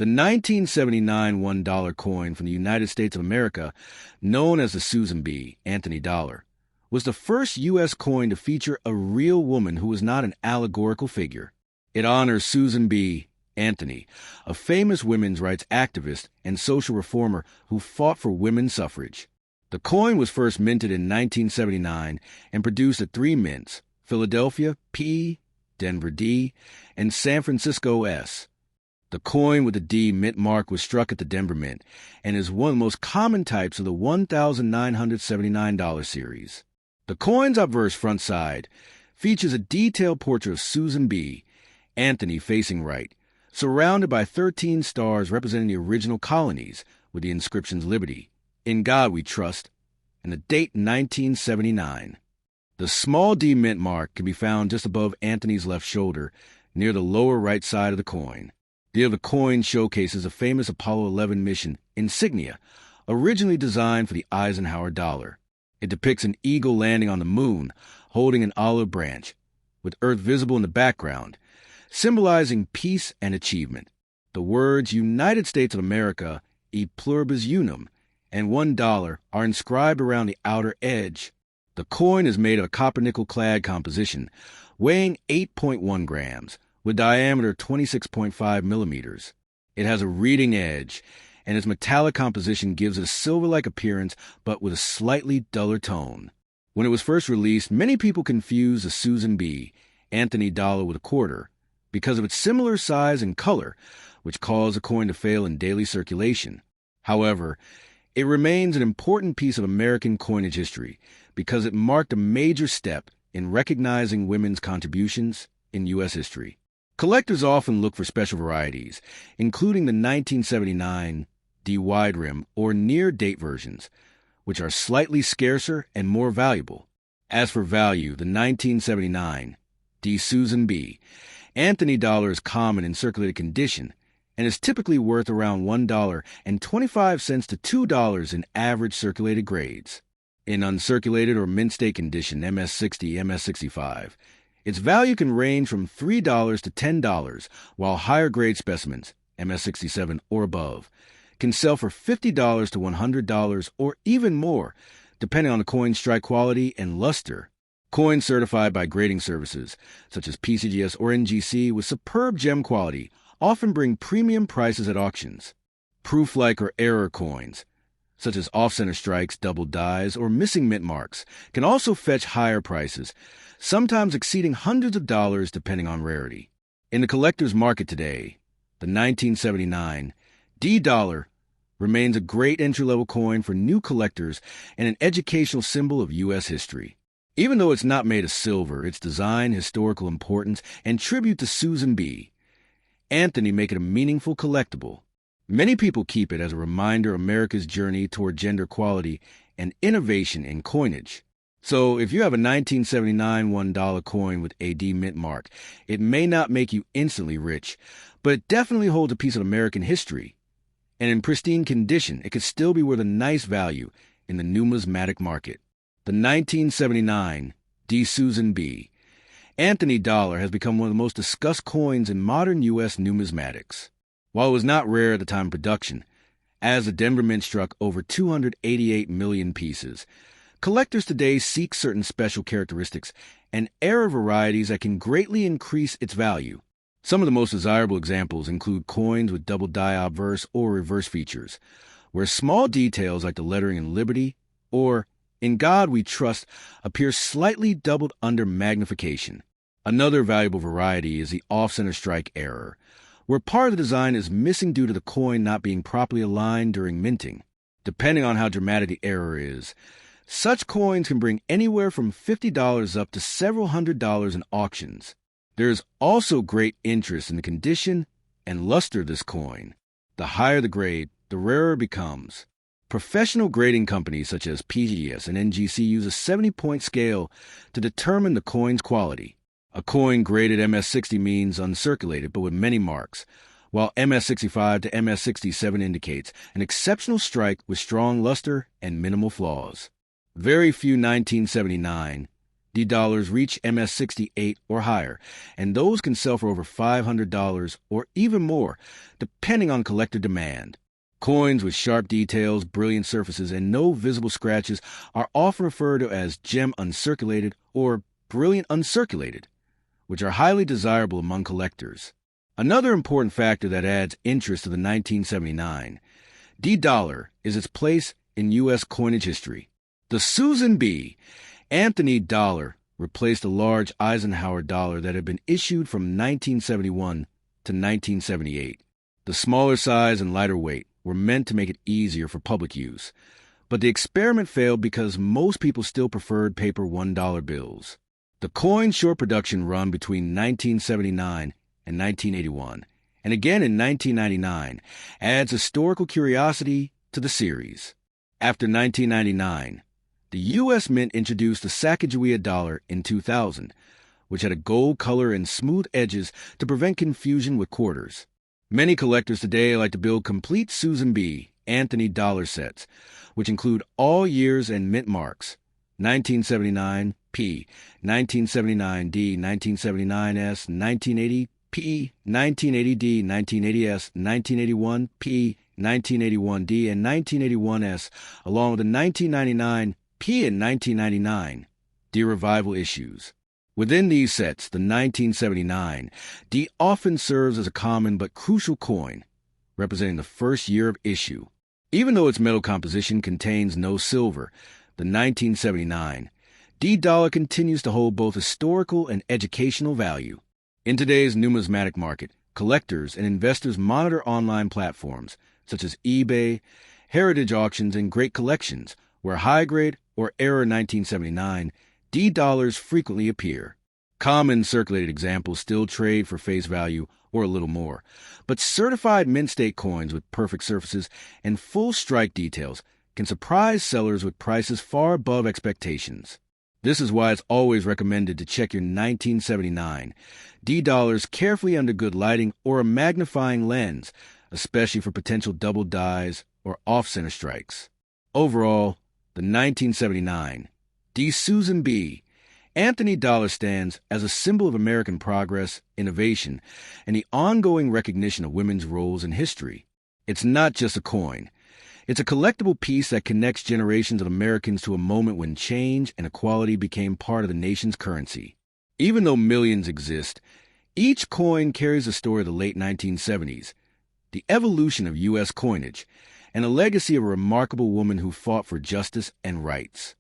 The 1979 $1 coin from the United States of America, known as the Susan B. Anthony dollar, was the first U.S. coin to feature a real woman who was not an allegorical figure. It honors Susan B. Anthony, a famous women's rights activist and social reformer who fought for women's suffrage. The coin was first minted in 1979 and produced at 3 mints: Philadelphia, P, Denver, D, and San Francisco, S. The coin with the D mint mark was struck at the Denver Mint and is one of the most common types of the $1,979 series. The coin's obverse front side features a detailed portrait of Susan B. Anthony facing right, surrounded by 13 stars representing the original colonies with the inscriptions Liberty, In God We Trust, and the date 1979. The small D mint mark can be found just above Anthony's left shoulder, near the lower right side of the coin. The other coin showcases a famous Apollo 11 mission insignia, originally designed for the Eisenhower dollar. It depicts an eagle landing on the moon, holding an olive branch, with Earth visible in the background, symbolizing peace and achievement. The words United States of America, e pluribus unum, and $1 are inscribed around the outer edge. The coin is made of a copper-nickel clad composition, weighing 8.1 grams, with diameter 26.5 millimeters. It has a reading edge, and its metallic composition gives it a silver-like appearance, but with a slightly duller tone. When it was first released, many people confused the Susan B. Anthony dollar with a quarter because of its similar size and color, which caused the coin to fail in daily circulation. However, it remains an important piece of American coinage history because it marked a major step in recognizing women's contributions in U.S. history. Collectors often look for special varieties, including the 1979 D wide rim or near-date versions, which are slightly scarcer and more valuable. As for value, the 1979 D Susan B. Anthony dollar is common in circulated condition and is typically worth around $1.25 to $2 in average circulated grades. In uncirculated or mint state condition, MS60, MS65, its value can range from $3 to $10, while higher grade specimens, MS67 or above, can sell for $50 to $100 or even more, depending on the coin's strike quality and luster. Coins certified by grading services, such as PCGS or NGC, with superb gem quality, often bring premium prices at auctions. Proof-like or error coins, such as off-center strikes, double dies, or missing mint marks, can also fetch higher prices, sometimes exceeding hundreds of dollars depending on rarity. In the collector's market today, the 1979 D dollar remains a great entry-level coin for new collectors and an educational symbol of U.S. history. Even though it's not made of silver, its design, historical importance, and tribute to Susan B. Anthony make it a meaningful collectible. Many people keep it as a reminder of America's journey toward gender equality and innovation in coinage. So if you have a 1979 $1 coin with a D mint mark, it may not make you instantly rich, but it definitely holds a piece of American history. And in pristine condition, it could still be worth a nice value in the numismatic market. The 1979 D Susan B. Anthony dollar has become one of the most discussed coins in modern U.S. numismatics. While it was not rare at the time of production, as the Denver Mint struck over 288 million pieces, collectors today seek certain special characteristics and error varieties that can greatly increase its value. Some of the most desirable examples include coins with double die obverse or reverse features, where small details like the lettering in Liberty or In God We Trust appear slightly doubled under magnification. Another valuable variety is the off-center strike error, where part of the design is missing due to the coin not being properly aligned during minting. Depending on how dramatic the error is, such coins can bring anywhere from $50 up to several $100s in auctions. There is also great interest in the condition and luster of this coin. The higher the grade, the rarer it becomes. Professional grading companies such as PGS and NGC use a 70-point scale to determine the coin's quality. A coin graded MS60 means uncirculated but with many marks, while MS65 to MS67 indicates an exceptional strike with strong luster and minimal flaws. Very few 1979 D dollars reach MS-68 or higher, and those can sell for over $500 or even more, depending on collector demand. Coins with sharp details, brilliant surfaces, and no visible scratches are often referred to as gem uncirculated or brilliant uncirculated, which are highly desirable among collectors. Another important factor that adds interest to the 1979 D dollar is its place in U.S. coinage history. The Susan B. Anthony dollar replaced a large Eisenhower dollar that had been issued from 1971 to 1978. The smaller size and lighter weight were meant to make it easier for public use, but the experiment failed because most people still preferred paper $1 bills. The coin's short production run between 1979 and 1981, and again in 1999, adds historical curiosity to the series. After 1999, the U.S. Mint introduced the Sacagawea dollar in 2000, which had a gold color and smooth edges to prevent confusion with quarters. Many collectors today like to build complete Susan B. Anthony dollar sets, which include all years and mint marks: 1979 P, 1979 D, 1979 S, 1980 P, 1980 D, 1980 S, 1981 P, 1981 D, and 1981 S, along with the 1999 P and 1999 D revival issues. Within these sets, the 1979 D often serves as a common but crucial coin, representing the first year of issue. Even though its metal composition contains no silver, the 1979 D dollar continues to hold both historical and educational value. In today's numismatic market, collectors and investors monitor online platforms such as eBay, heritage auctions, and great collections, where high-grade or era 1979 D dollars frequently appear. Common circulated examples still trade for face value or a little more, but certified mint state coins with perfect surfaces and full strike details can surprise sellers with prices far above expectations. This is why it's always recommended to check your 1979 D dollars carefully under good lighting or a magnifying lens, especially for potential double dies or off-center strikes. Overall, the 1979 D Susan B. Anthony dollar stands as a symbol of American progress, innovation, and the ongoing recognition of women's roles in history. It's not just a coin. It's a collectible piece that connects generations of Americans to a moment when change and equality became part of the nation's currency. Even though millions exist, each coin carries the story of the late 1970s, the evolution of U.S. coinage, and a legacy of a remarkable woman who fought for justice and rights.